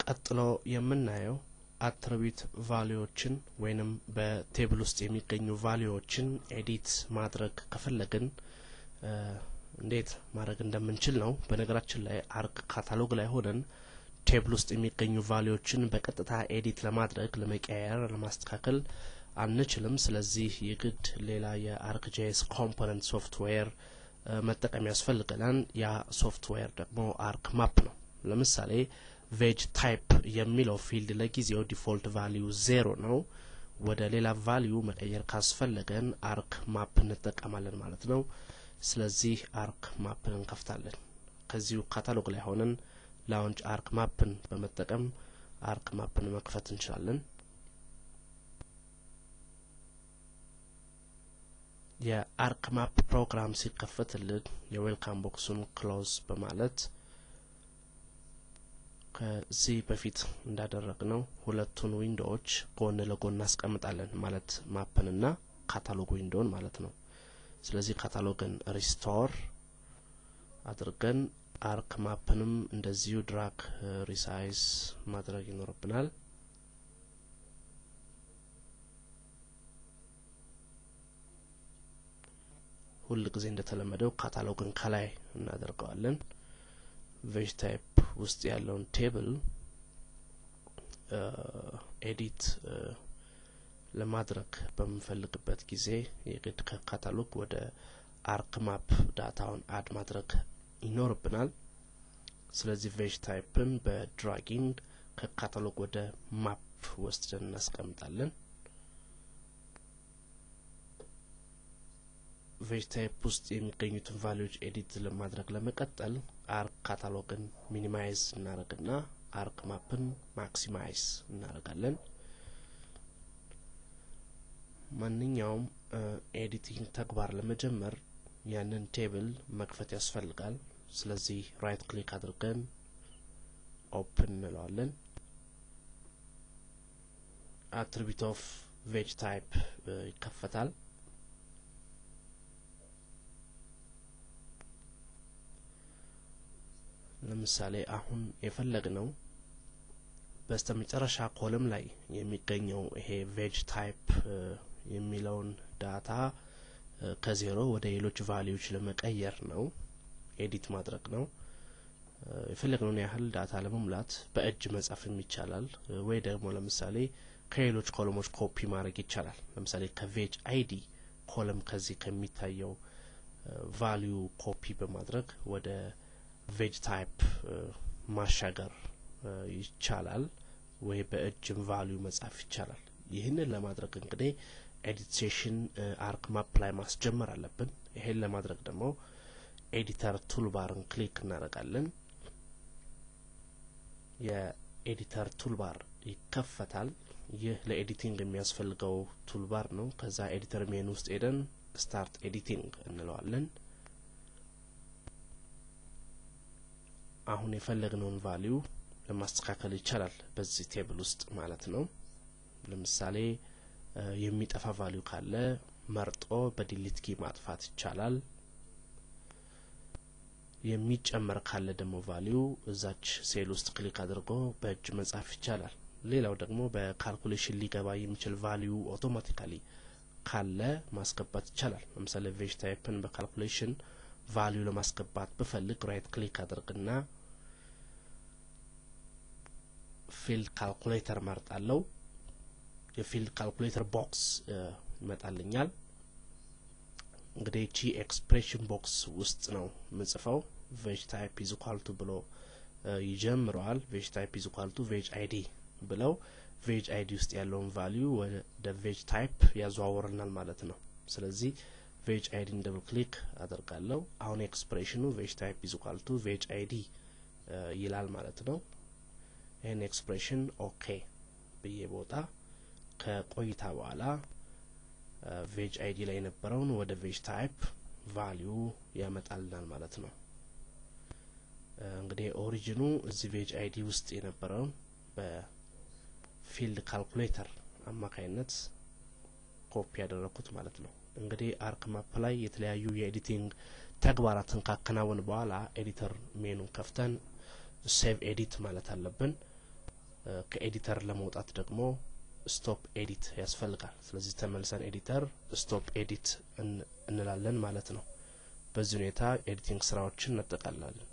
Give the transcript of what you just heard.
ቀጥሎ የምናየው attribute ቫልዩዎችን ወይንም በቴብል ውስጥ የሚገኙ ቫልዩዎችን ኤዲት ማድረግ ከፈለግን እንዴት ማድረግ እንደምንችል ነው። በነገራችን ላይ አርክ ካታሎግ ላይ ሆነን ቴብል ውስጥ የሚገኙ ቫልዩዎችን በቀጥታ ኤዲት ለማድረግ ለመቀየር ለማስተካከል አንችልም። ስለዚህ የግድ ሌላ የአርክጂኤስ ኮምፖነንት ሶፍትዌር መጠቀም ያስፈልጋል። ያ ሶፍትዌር ደግሞ አርክ ማፕ ነው። ለምሳሌ veg type የሚለው ፊልድ ለጊዜው ዲፎልት ቫልዩ 0 ነው። ወደ ሌላ ቫልዩ መቀየር ካስፈለገን አርክ ማፕ እንጠቀማለን ማለት ነው። ስለዚህ አርክ ማፕን እንከፍታለን። ከዚሁ ካታሎግ ላይ ሆነን ላውንች አርክ ማፕን በመጠቀም አርክ ማፕን መክፈት እንችላለን። የአርክ ማፕ ፕሮግራም ሲከፈትልን የዌልካም ቦክሱን ክሎዝ በማለት ከዚህ በፊት እንዳደረግነው ሁለቱን ዊንዶዎች ጎን ለጎን እናስቀምጣለን ማለት ማፕንና ካታሎግ ዊንዶውን ማለት ነው። ስለዚህ ካታሎግን ሪስቶር አድርገን አርክ ማፕንም እንደዚሁ ድራግ ሪሳይዝ ማድረግ ይኖርብናል። ሁሉ ጊዜ እንደተለመደው ካታሎግን ከላይ እናደርገዋለን። veg type ውስጥ ያለውን ቴብል ኤዲት ለማድረግ በመፈልግበት ጊዜ የግድ ከካታሎግ ወደ አርክ ማፕ ዳታውን አድ ማድረግ ይኖርብናል። ስለዚህ veg typeን በድራጊንግ ከካታሎግ ወደ ማፕ ወስደን እናስቀምጣለን። veg type ውስጥ የሚገኙትን ቫልዩዎች ኤዲት ለማድረግ ለመቀጠል አርክ ካታሎግን ሚኒማይዝ እናደርግና አርክ ማፕን ማክሲማይዝ እናደርጋለን። ማንኛውም ኤዲቲንግ ተግባር ለመጀመር ያንን ቴብል መክፈት ያስፈልጋል። ስለዚህ ራይት ክሊክ አድርገን ኦፕን እንለዋለን። attribute of veg type ይከፈታል። ለምሳሌ አሁን የፈለግነው በስተመጨረሻ ኮለም ላይ የሚገኘው ይሄ veg type የሚለውን ዳታ ከዜሮ ወደ ሌሎች ቫልዩዎች ለመቀየር ነው፣ ኤዲት ማድረግ ነው። የፈለግነውን ያህል ዳታ ለመሙላት በእጅ መጻፍም ይቻላል፣ ወይ ደግሞ ለምሳሌ ከሌሎች ኮለሞች ኮፒ ማድረግ ይቻላል። ለምሳሌ ከveg id ኮለም ከዚህ ከሚታየው ቫልዩ ኮፒ በማድረግ ወደ veg type ማሻገር ይቻላል፣ ወይ በእጅም ቫልዩ መጻፍ ይቻላል። ይህንን ለማድረግ እንግዲህ ኤዲት ሴሽን አርክ ማፕ ላይ ማስጀመር አለብን። ይሄን ለማድረግ ደግሞ ኤዲተር ቱልባርን ክሊክ እናደርጋለን። የኤዲተር ቱልባር ይከፈታል። ይህ ለኤዲቲንግ የሚያስፈልገው ቱልባር ነው። ከዛ ኤዲተር ሜኑ ውስጥ ሄደን ስታርት ኤዲቲንግ እንለዋለን። አሁን የፈለግነውን ቫልዩ ለማስተካከል ይቻላል በዚህ ቴብል ውስጥ ማለት ነው። ለምሳሌ የሚጠፋ ቫልዩ ካለ መርጦ በዲሊት ኪ ማጥፋት ይቻላል። የሚጨመር ካለ ደግሞ ቫልዩ እዛች ሴል ውስጥ ክሊክ አድርጎ በእጅ መጻፍ ይቻላል። ሌላው ደግሞ በካልኩሌሽን ሊገባ የሚችል ቫልዩ አውቶማቲካሊ ካለ ማስገባት ይቻላል። ለምሳሌ veg typeን በካልኩሌሽን ቫልዩ ለማስገባት በፈልግ ራይት ክሊክ አድርግና ፊልድ ካልኩሌተር መርጣለሁ። የፊልድ ካልኩሌተር ቦክስ ይመጣልኛል። እንግዲህ እቺ ኤክስፕሬሽን ቦክስ ውስጥ ነው ምጽፈው። veg type is equal to ብሎ ይጀምራል። veg type is equal to veg id ብለው veg id ውስጥ ያለውን ቫልዩ ወደ veg type ያዘዋውረናል ማለት ነው። ስለዚህ veg id ደብል ክሊክ አደርጋለሁ። አሁን ኤክስፕሬሽኑ veg type is equal to veg id ይላል ማለት ነው። ይሄን ኤክስፕሬሽን ኦኬ ብዬ ቦታ ከቆይታ በኋላ veg id ላይ የነበረውን ወደ veg type ቫልዩ ያመጣልናል ማለት ነው። እንግዲህ ኦሪጂኑ እዚህ veg id ውስጥ የነበረውን በፊልድ ካልኩሌተር አማካይነት ኮፒ ያደረኩት ማለት ነው። እንግዲህ አርክ ማፕ ላይ የተለያዩ የኤዲቲንግ ተግባራትን ካከናወን በኋላ ኤዲተር ሜኑን ከፍተን ሴቭ ኤዲት ማለት አለብን። ከኤዲተር ለመውጣት ደግሞ ስቶፕ ኤዲት ያስፈልጋል። ስለዚህ ተመልሰን ኤዲተር ስቶፕ ኤዲት እንላለን ማለት ነው። በዚህ ሁኔታ ኤዲቲንግ ስራዎችን እንጠቃልላለን።